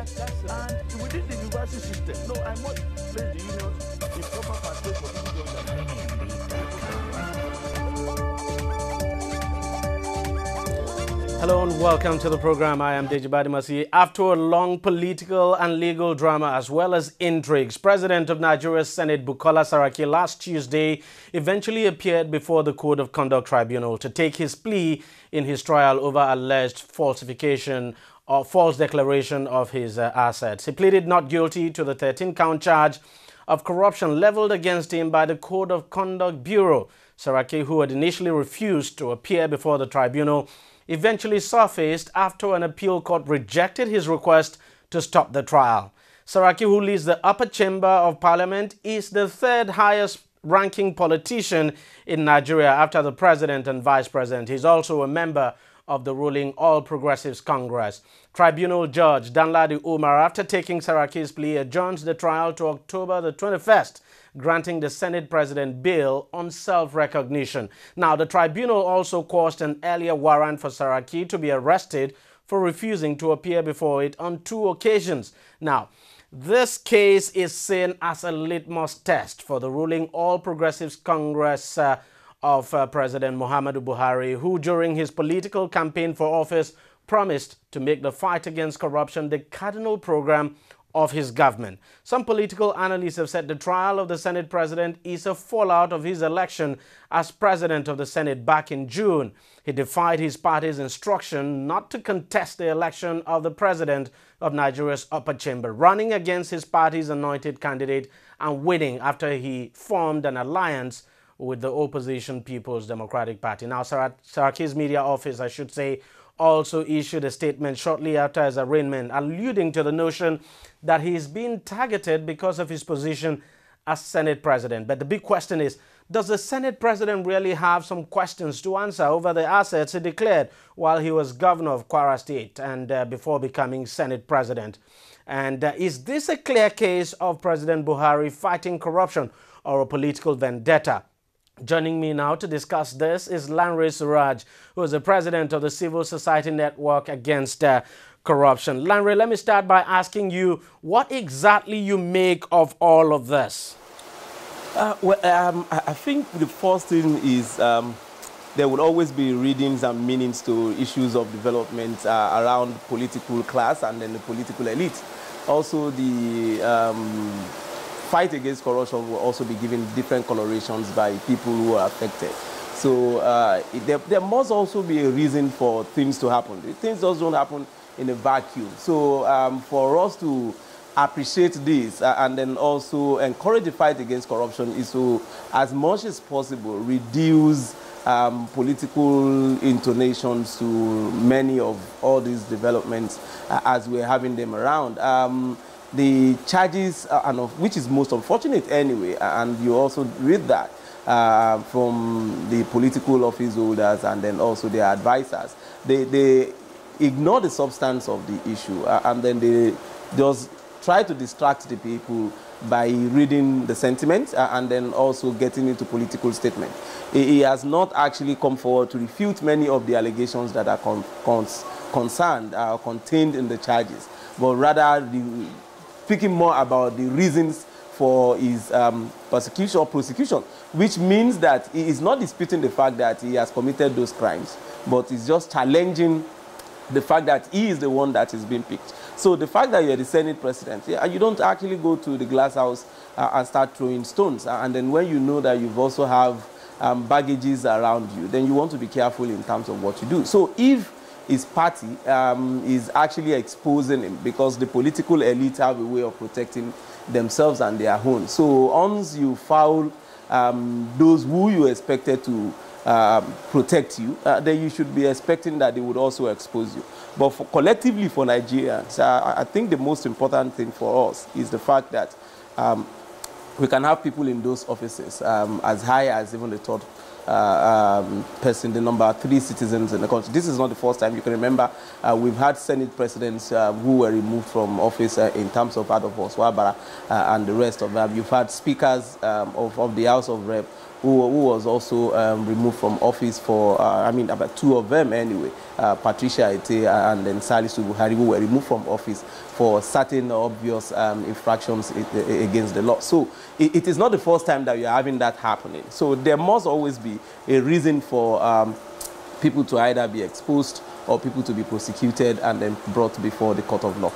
And within the university system, no, I must place the unions in proper pathway for people to Hello and welcome to the program. I am DEJI360. After a long political and legal drama as well as intrigues, President of Nigeria's Senate Bukola Saraki last Tuesday eventually appeared before the Code of Conduct Tribunal to take his plea in his trial over alleged falsification or false declaration of his assets. He pleaded not guilty to the 13-count charge of corruption leveled against him by the Code of Conduct Bureau. Saraki, who had initially refused to appear before the tribunal, eventually surfaced after an appeal court rejected his request to stop the trial. Saraki, who leads the upper chamber of parliament, is the third highest ranking politician in Nigeria after the president and vice president. He's also a member of the ruling All Progressives Congress. Tribunal Judge Danladi Umar, after taking Saraki's plea, adjourns the trial to October the 21st, granting the Senate President bail on self-recognition. Now, the tribunal also quashed an earlier warrant for Saraki to be arrested for refusing to appear before it on 2 occasions. Now, this case is seen as a litmus test for the ruling All Progressives Congress of President Muhammadu Buhari, who during his political campaign for office promised to make the fight against corruption the cardinal program of his government. Some political analysts have said the trial of the Senate president is a fallout of his election as president of the Senate back in June. He defied his party's instruction not to contest the election of the president of Nigeria's upper chamber, running against his party's anointed candidate and winning after he formed an alliance with the opposition People's Democratic Party. Now, Saraki's media office, I should say, also issued a statement shortly after his arraignment, alluding to the notion that he is being targeted because of his position as Senate president. But the big question is, does the Senate president really have some questions to answer over the assets he declared while he was governor of Kwara State and before becoming Senate president? And is this a clear case of President Buhari fighting corruption or a political vendetta? Joining me now to discuss this is Lanre Suraj, who is the president of the Civil Society Network Against Corruption. Lanre, let me start by asking you what exactly you make of all of this. I think the first thing is there will always be readings and meanings to issues of development around political class and then the political elite. Also, the fight against corruption will also be given different colorations by people who are affected. So there must also be a reason for things to happen. Things just don't happen in a vacuum. So for us to appreciate this and then also encourage the fight against corruption is to, as much as possible, reduce political intonations to many of all these developments as we're having them around. The charges, which is most unfortunate anyway, and you also read that from the political office holders and then also their advisors. They ignore the substance of the issue and then they just try to distract the people by reading the sentiment and then also getting into political statement. He has not actually come forward to refute many of the allegations that are contained in the charges, but rather speaking more about the reasons for his persecution or prosecution, which means that he is not disputing the fact that he has committed those crimes, but he's just challenging the fact that he is the one that is being picked. So the fact that you're the Senate president, you don't actually go to the glass house and start throwing stones. And then when you know that you also have baggages around you, then you want to be careful in terms of what you do. So if his party is actually exposing him, because the political elite have a way of protecting themselves and their own. So once you foul those who you expected to protect you, then you should be expecting that they would also expose you. But collectively for Nigerians, I think the most important thing for us is the fact that we can have people in those offices as high as even the third person, the number 3 citizens in the country. This is not the first time. You can remember we've had Senate presidents who were removed from office in terms of Adolfo Swabara and the rest of them. You've had speakers of the House of Rep who was also removed from office for, I mean, about 2 of them anyway, Patricia Ete and then Salisu Buhari, who were removed from office for certain obvious infractions against the law. So it is not the first time that you are having that happening. So there must always be a reason for people to either be exposed or people to be prosecuted and then brought before the court of law.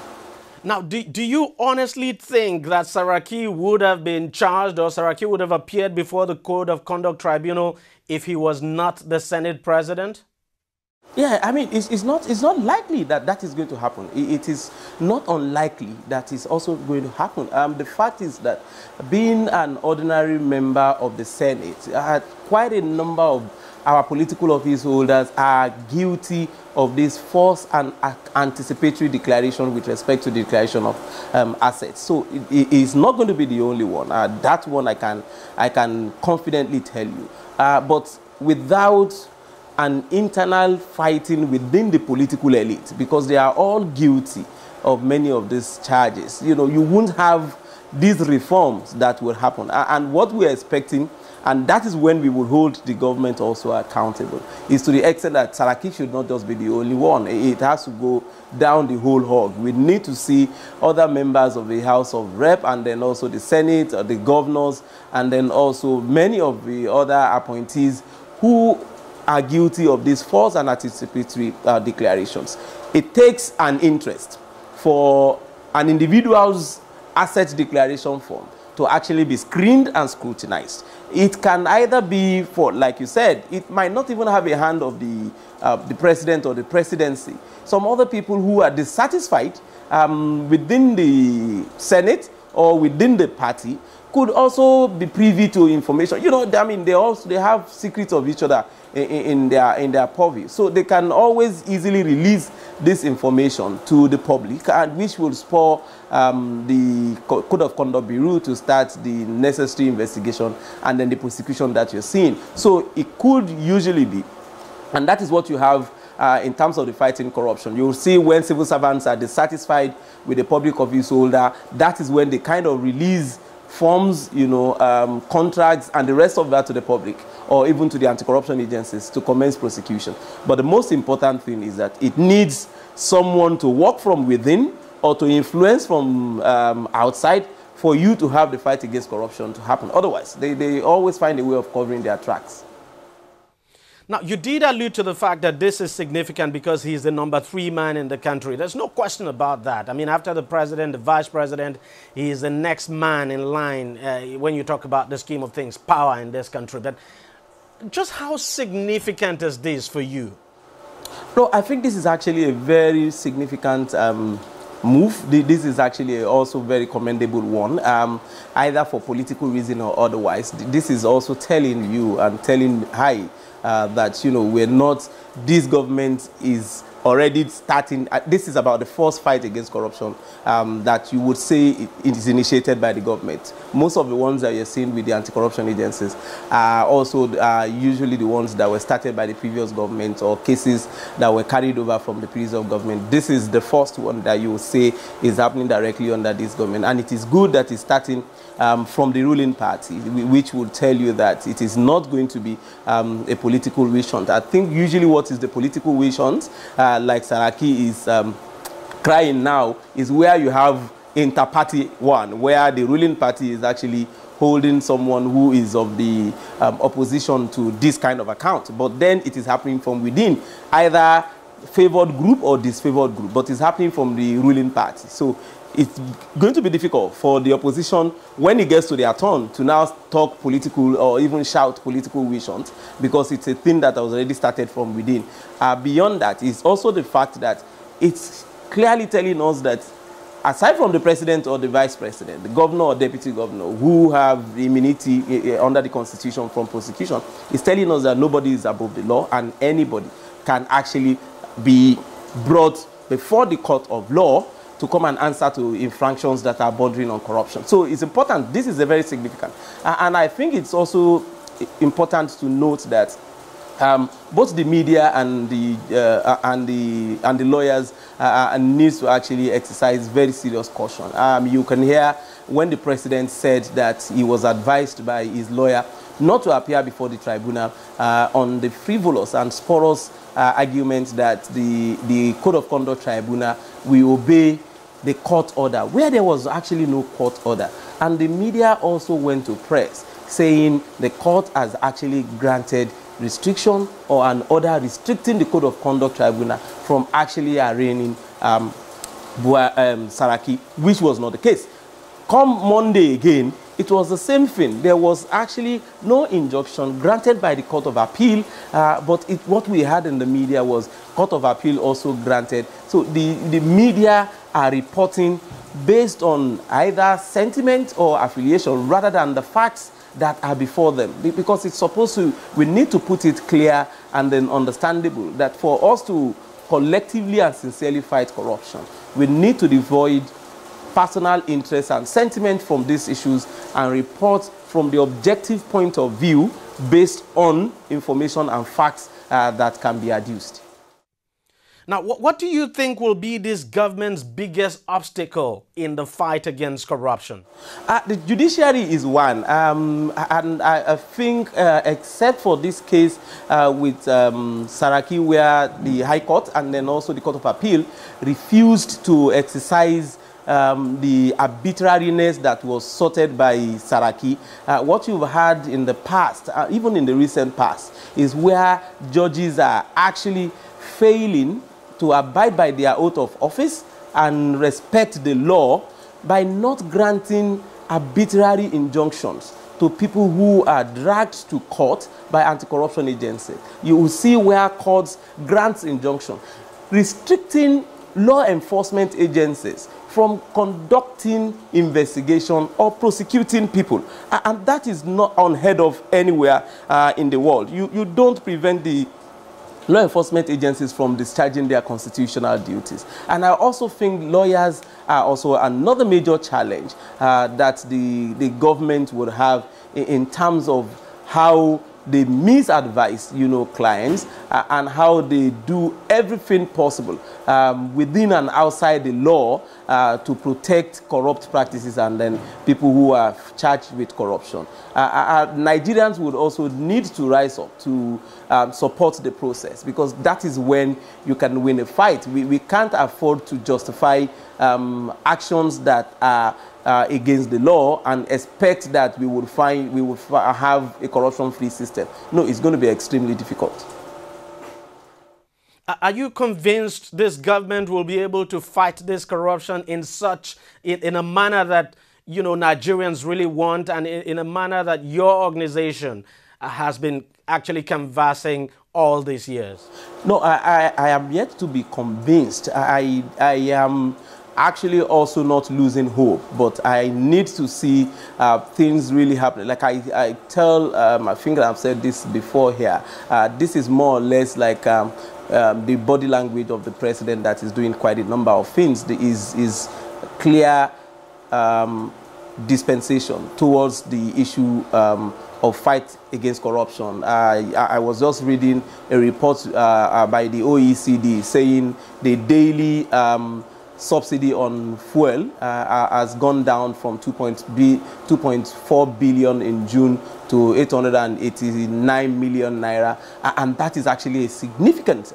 Now, do you honestly think that Saraki would have been charged or Saraki would have appeared before the Code of Conduct Tribunal if he was not the Senate president? Yeah, I mean, it's not likely that that is going to happen. It is not unlikely that is also going to happen. The fact is that being an ordinary member of the Senate, quite a number of our political office holders are guilty of this false and anticipatory declaration with respect to the declaration of assets. So it is not going to be the only one. That one I can confidently tell you. But without an internal fighting within the political elite, because they are all guilty of many of these charges, you know, you won't have these reforms that will happen. And what we are expecting, and that is when we will hold the government also accountable, is to the extent that Saraki should not just be the only one. It has to go down the whole hog. We need to see other members of the House of Rep and then also the Senate, the governors, and then also many of the other appointees who are guilty of these false and anticipatory declarations. It takes an interest for an individual's asset declaration form to actually be screened and scrutinized. It can either be for, like you said, it might not even have a hand of the president or the presidency. Some other people who are dissatisfied within the Senate or within the party could also be privy to information. You know, I mean, they have secrets of each other in their purview. So they can always easily release this information to the public, and which will spur the Code of Conduct Bureau to start the necessary investigation and then the prosecution that you're seeing. So it could usually be, and that is what you have in terms of the fighting corruption. You'll see when civil servants are dissatisfied with the public office holder, that is when they kind of release forms, you know, contracts and the rest of that to the public or even to the anti-corruption agencies to commence prosecution. But the most important thing is that it needs someone to work from within or to influence from outside for you to have the fight against corruption to happen. Otherwise, they always find a way of covering their tracks. Now, you did allude to the fact that this is significant because he's the #3 man in the country. There's no question about that. I mean, after the president, the vice president, he is the next man in line when you talk about the scheme of things, power in this country. But just how significant is this for you? No, I think this is actually a very significant move. This is actually also very commendable one, either for political reason or otherwise. This is also telling you and telling that, you know, we're not, this government is already starting, this is about the first fight against corruption that you would say it is initiated by the government. Most of the ones that you're seeing with the anti-corruption agencies are also usually the ones that were started by the previous government or cases that were carried over from the previous government. This is the first one that you will say is happening directly under this government, and it is good that it's starting from the ruling party, which will tell you that it is not going to be a political witch hunt. I think usually what is the political witch hunt, like Saraki is crying now, is where you have inter-party one, where the ruling party is actually holding someone who is of the opposition to this kind of account. But then it is happening from within, either favored group or disfavored group, but it's happening from the ruling party. So it's going to be difficult for the opposition when it gets to their turn to now talk political or even shout political witch hunt, because it's a thing that was already started from within. Beyond that is also the fact that it's clearly telling us that aside from the president or the vice president, the governor or deputy governor who have immunity under the constitution from prosecution, is telling us that nobody is above the law and anybody can actually be brought before the court of law to come and answer to infractions that are bordering on corruption. So it's important. This is a very significant. And I think it's also important to note that both the media and the lawyers needs to actually exercise very serious caution. You can hear when the president said that he was advised by his lawyer not to appear before the tribunal on the frivolous and spurious argument that the Code of Conduct Tribunal will obey the court order, where there was actually no court order. And the media also went to press, saying the court has actually granted restriction or an order restricting the Code of Conduct Tribunal from actually arraigning Saraki, which was not the case. Come Monday again, it was the same thing. There was actually no injunction granted by the Court of Appeal, but what we had in the media was Court of Appeal also granted. So the media are reporting based on either sentiment or affiliation rather than the facts that are before them, because it's supposed to, we need to put it clear and then understandable that for us to collectively and sincerely fight corruption, we need to devoid personal interest and sentiment from these issues and report from the objective point of view based on information and facts that can be adduced. Now, what do you think will be this government's biggest obstacle in the fight against corruption? The judiciary is one, and I think except for this case with Saraki, where the High Court and then also the Court of Appeal refused to exercise the arbitrariness that was sorted by Saraki, what you've had in the past, even in the recent past, is where judges are actually failing to abide by their oath of office and respect the law by not granting arbitrary injunctions to people who are dragged to court by anti-corruption agencies. You will see where courts grant injunction, restricting law enforcement agencies from conducting investigation or prosecuting people. And that is not unheard of anywhere in the world. You don't prevent the law enforcement agencies from discharging their constitutional duties. And I also think lawyers are also another major challenge that the government would have in terms of how they misadvise, clients and how they do everything possible within and outside the law to protect corrupt practices and then people who are charged with corruption. Nigerians would also need to rise up to support the process, because that is when you can win a fight. We can't afford to justify actions that are against the law and expect that we would have a corruption-free system. No, it's going to be extremely difficult. Are you convinced this government will be able to fight this corruption in a manner that Nigerians really want, and in a manner that your organization has been actually canvassing all these years? No, I am yet to be convinced. I am actually also not losing hope, but I need to see things really happening. Like I tell, I think I've said this before here, this is more or less like the body language of the president that is doing quite a number of things. There is clear dispensation towards the issue of fight against corruption. I was just reading a report by the OECD saying the daily subsidy on fuel has gone down from 2.4 billion in June to 889 million naira, and that is actually a significant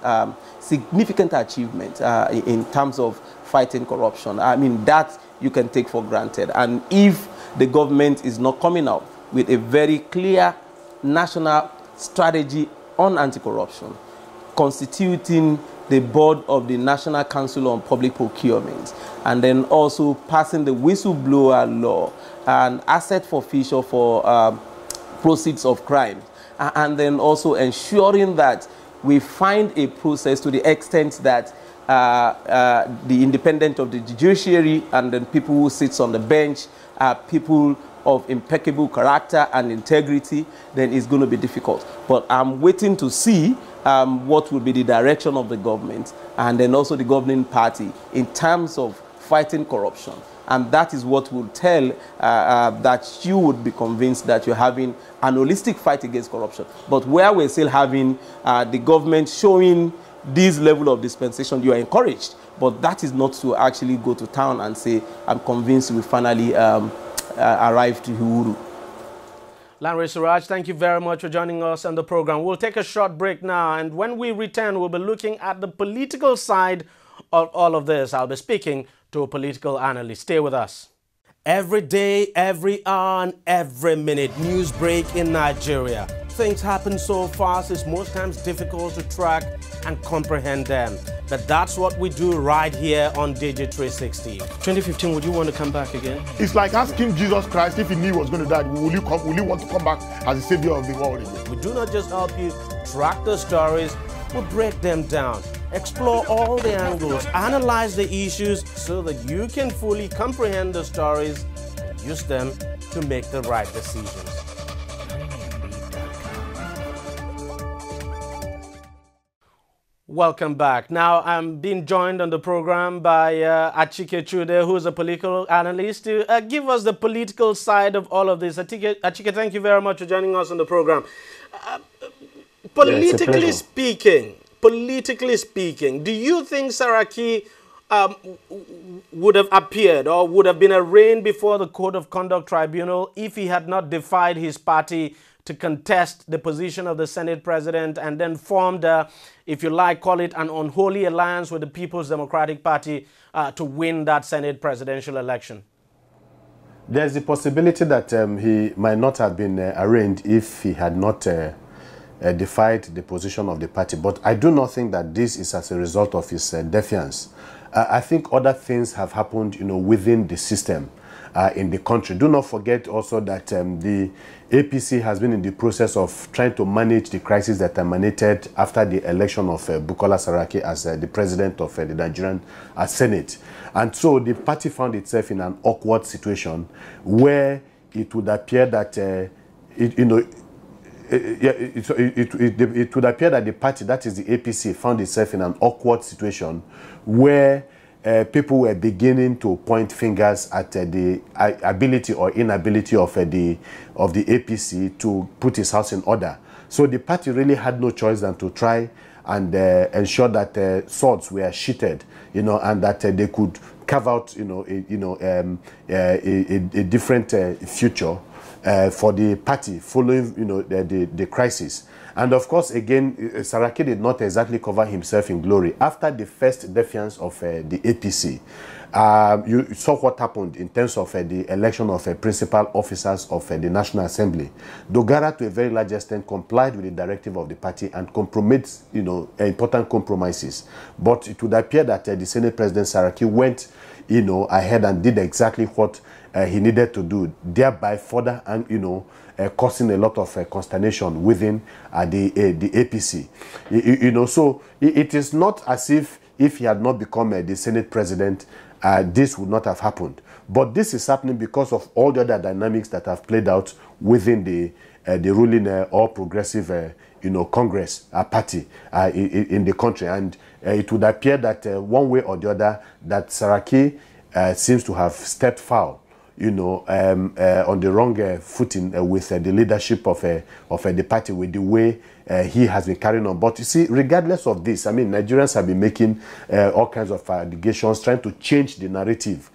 achievement in terms of fighting corruption. I mean, that you can take for granted. And if the government is not coming out with a very clear national strategy on anti-corruption, constituting the board of the National Council on Public Procurement, and then also passing the whistleblower law and asset forfeiture for proceeds of crime, and then also ensuring that we find a process to the extent that the independence of the judiciary and then people who sits on the bench are people of impeccable character and integrity, then it's going to be difficult. But I'm waiting to see what will be the direction of the government and then also the governing party in terms of fighting corruption. And that is what will tell that you would be convinced that you're having an holistic fight against corruption. But where we're still having the government showing this level of dispensation, you are encouraged. But that is not to actually go to town and say, I'm convinced we finally arrived to Uhuru. Lanre Suraj, thank you very much for joining us on the program. We'll take a short break now, and when we return, we'll be looking at the political side of all of this. I'll be speaking to a political analyst. Stay with us. Every day, every hour, and every minute, news break in Nigeria. Things happen so fast, it's most times difficult to track and comprehend them. But that's what we do right here on DEJI360. 2015, would you want to come back again? It's like asking Jesus Christ if he knew he was going to die, will you want to come back as the savior of the world again? We do not just help you track the stories, we break them down, explore all the angles, analyze the issues so that you can fully comprehend the stories and use them to make the right decisions. Welcome back. Now, I'm being joined on the program by Achike Chude, who is a political analyst, to give us the political side of all of this. Achike, thank you very much for joining us on the program. Politically speaking, do you think Saraki would have appeared or would have been arraigned before the Code of Conduct Tribunal if he had not defied his party to contest the position of the Senate president and then formed, if you like, call it an unholy alliance with the People's Democratic Party to win that Senate presidential election? There's the possibility that he might not have been arraigned if he had not defied the position of the party. But I do not think that this is as a result of his defiance. I think other things have happened, within the system. In the country. Do not forget also that the APC has been in the process of trying to manage the crisis that emanated after the election of Bukola Saraki as the president of the Nigerian Senate. And so the party found itself in an awkward situation where it would appear that, it would appear that the party, that is the APC, found itself in an awkward situation where people were beginning to point fingers at the ability or inability of the APC to put his house in order. So the party really had no choice than to try and ensure that swords were sheathed, and that they could carve out, a different future for the party following, the crisis. And of course, again, Saraki did not exactly cover himself in glory. After the first defiance of the APC, you saw what happened in terms of the election of principal officers of the National Assembly. Dogara, to a very large extent, complied with the directive of the party and compromised, important compromises. But it would appear that the Senate President Saraki went, ahead and did exactly what he needed to do, thereby further and, causing a lot of consternation within the APC. So it is not as if he had not become the Senate president, this would not have happened. But this is happening because of all the other dynamics that have played out within the ruling All Progressive, Congress party in the country. And it would appear that one way or the other, that Saraki seems to have stepped foul, on the wrong footing with the leadership of the party, with the way he has been carrying on. But you see, regardless of this, Nigerians have been making all kinds of allegations, trying to change the narrative,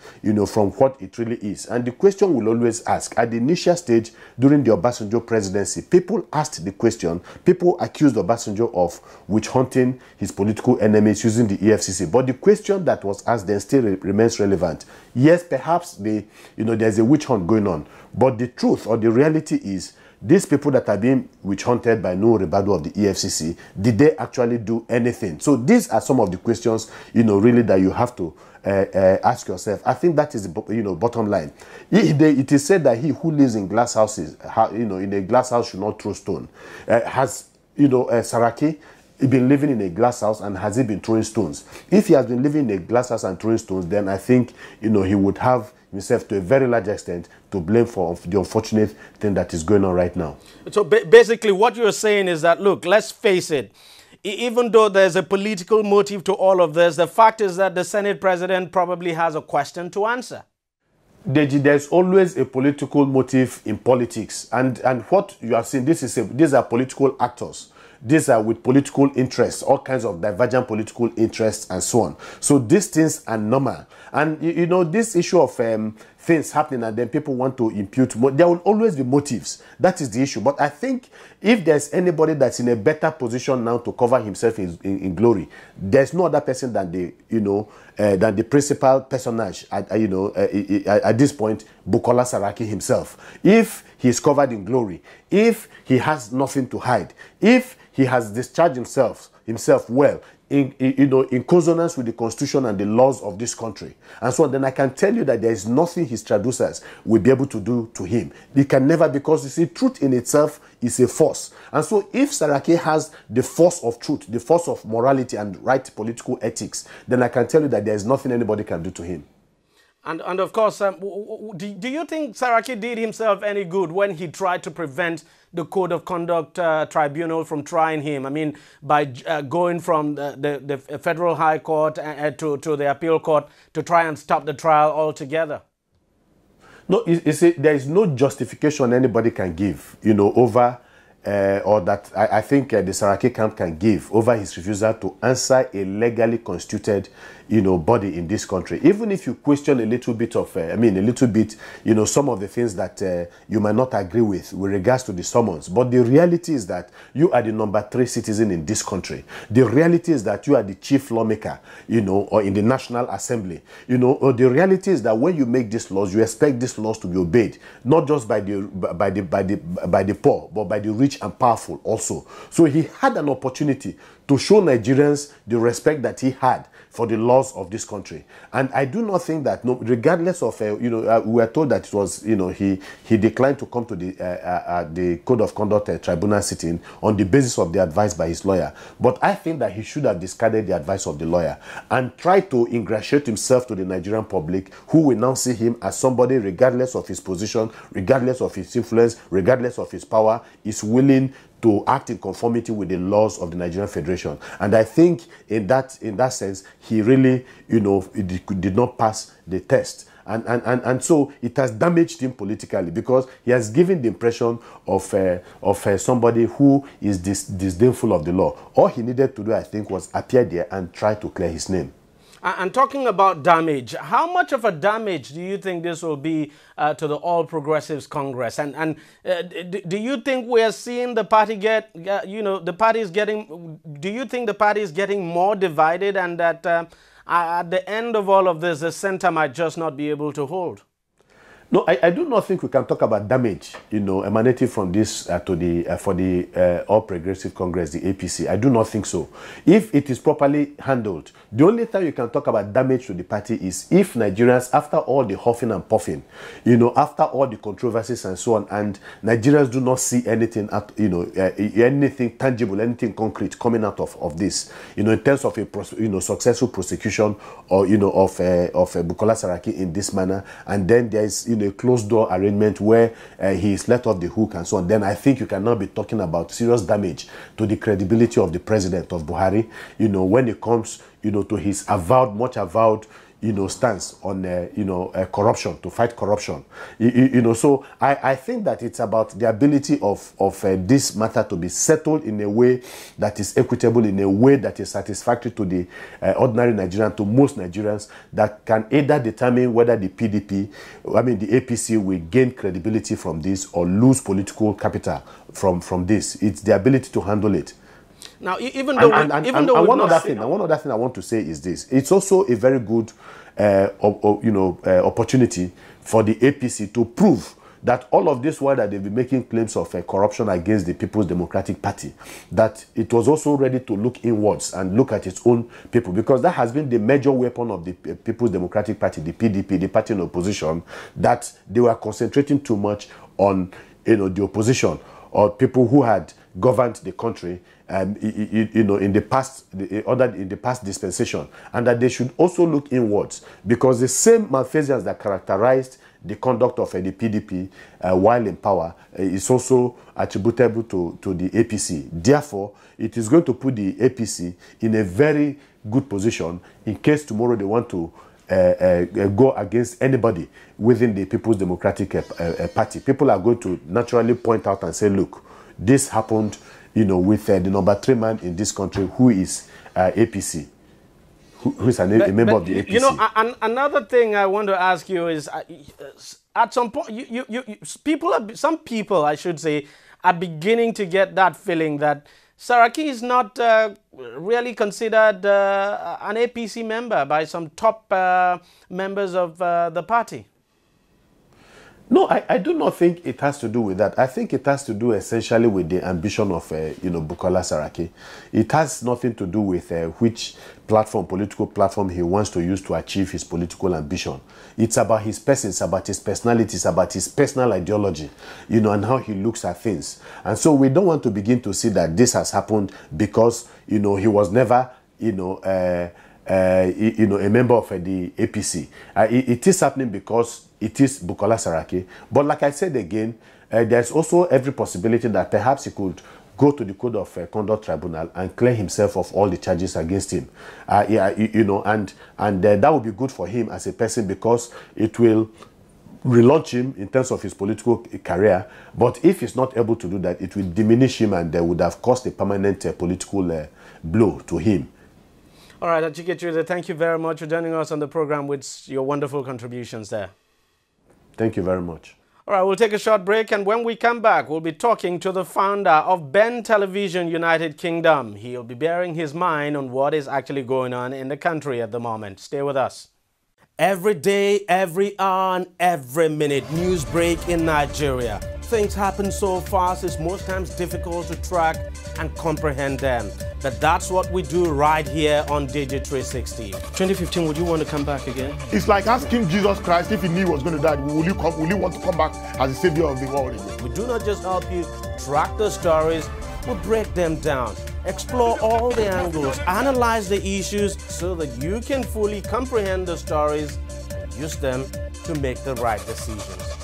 from what it really is. And the question we'll always ask, at the initial stage during the Obasanjo presidency, people asked the question, people accused Obasanjo of witch hunting his political enemies using the EFCC. But the question that was asked then still remains relevant. Yes, perhaps there's a witch hunt going on, but the truth or the reality is, these people that are being witch hunted by no rebuttal of the EFCC, did they actually do anything? So these are some of the questions, really that you have to ask yourself. I think that is the bottom line. It is said that he who lives in glass houses, in a glass house should not throw stone. Has Saraki been living in a glass house, and has he been throwing stones? If he has been living in a glass house and throwing stones, then I think he would have himself to a very large extent to blame for the unfortunate thing that is going on right now. So basically what you're saying is that, look, let's face it, even though there's a political motive to all of this, the fact is that the Senate president probably has a question to answer. Deji, there's always a political motive in politics, and what you are seeing, these are political actors. These are with political interests, all kinds of divergent political interests and so on. So these things are normal. And, this issue of things happening and then people want to impute more. There will always be motives. That is the issue. But I think if there's anybody that's in a better position now to cover himself in glory, there's no other person than the, than the principal personage at, at this point, Bukola Saraki himself. If he's covered in glory, if he has nothing to hide, if he has discharged himself well, in consonance with the constitution and the laws of this country, and so on, then I can tell you that there is nothing his traducers will be able to do to him. They can never, because you see, truth in itself is a force. And so if Saraki has the force of truth, the force of morality and right political ethics, then I can tell you that there is nothing anybody can do to him. And of course, do you think Saraki did himself any good when he tried to prevent the Code of Conduct Tribunal from trying him? I mean, by going from the Federal High Court to the Appeal Court to try and stop the trial altogether? No, you see, there is no justification anybody can give, over, or that I think the Saraki camp can give over his refusal to answer a legally constituted, body in this country. Even if you question a little bit of, some of the things that you might not agree with regards to the summons. But the reality is that you are the number 3 citizen in this country. The reality is that you are the chief lawmaker, or in the National Assembly. Or the reality is that when you make these laws, you expect these laws to be obeyed, not just by the poor, but by the rich and powerful also. So he had an opportunity to show Nigerians the respect that he had for the laws of this country. And I do not think that, regardless of, we were told that it was, he declined to come to the Code of Conduct Tribunal sitting on the basis of the advice by his lawyer. But I think that he should have discarded the advice of the lawyer and tried to ingratiate himself to the Nigerian public, who will now see him as somebody, regardless of his position, regardless of his influence, regardless of his power, is willing to act in conformity with the laws of the Nigerian Federation. And I think in that sense, he really, did not pass the test. And so it has damaged him politically, because he has given the impression of somebody who is disdainful of the law. All he needed to do, I think, was appear there and try to clear his name. And talking about damage, how much of a damage do you think this will be to the All Progressives Congress? And do you think we are seeing the party get, the party is getting, do you think the party is getting more divided, and that at the end of all of this, the center might just not be able to hold? No, I do not think we can talk about damage, emanating from this for the All Progressive Congress, the APC. I do not think so. If it is properly handled, the only time you can talk about damage to the party is if Nigerians, after all the huffing and puffing, after all the controversies and so on, and Nigerians do not see anything, anything tangible, anything concrete coming out of this, in terms of a successful prosecution or of Bukola Saraki in this manner, and then there is a closed door arrangement where he is let off the hook and so on, then I think you cannot be talking about serious damage to the credibility of the president of Buhari, when it comes, to his much avowed, stance on, corruption, to fight corruption. So I think that it's about the ability of this matter to be settled in a way that is equitable, in a way that is satisfactory to the ordinary Nigerian, to most Nigerians, that can either determine whether the the APC will gain credibility from this or lose political capital from this. It's the ability to handle it. Now, one other thing I want to say is this: it's also a very good, opportunity for the APC to prove that all of this while that they've been making claims of corruption against the People's Democratic Party, that it was also ready to look inwards and look at its own people, because that has been the major weapon of the People's Democratic Party, the PDP, the party in opposition, that they were concentrating too much on, the opposition or people who had governed the country, in the past dispensation, and that they should also look inwards, because the same malfeasance that characterized the conduct of the PDP while in power is also attributable to the APC. Therefore, it is going to put the APC in a very good position in case tomorrow they want to go against anybody within the People's Democratic Party. People are going to naturally point out and say, look, this happened, with the number 3 man in this country, who is APC. who is a member of the APC. You know, another thing I want to ask you is, at some point, some people, I should say, are beginning to get that feeling that Saraki is not really considered an APC member by some top members of the party. No, I do not think it has to do with that. I think it has to do essentially with the ambition of, Bukola Saraki. It has nothing to do with which political platform he wants to use to achieve his political ambition. It's about his person, it's about his personality, it's about his personal ideology, and how he looks at things. And so we don't want to begin to see that this has happened because, he was never, a member of the APC. It is happening because it is Bukola Saraki. But like I said again, there's also every possibility that perhaps he could go to the Code of Conduct Tribunal and clear himself of all the charges against him. And that would be good for him as a person because it will relaunch him in terms of his political career. But if he's not able to do that, it will diminish him and would have caused a permanent political blow to him. All right, Achike, thank you very much for joining us on the program with your wonderful contributions there. Thank you very much. All right, we'll take a short break, and when we come back, we'll be talking to the founder of Ben Television United Kingdom. He'll be bearing his mind on what is actually going on in the country at the moment. Stay with us. Every day, every hour, and every minute, news break in Nigeria. Things happen so fast, it's most times difficult to track and comprehend them. But that's what we do right here on DEJI360. 2015, would you want to come back again? It's like asking Jesus Christ if he knew he was going to die, will you want to come back as the savior of the world again? We do not just help you track the stories, we break them down, explore all the angles, analyze the issues so that you can fully comprehend the stories and use them to make the right decisions.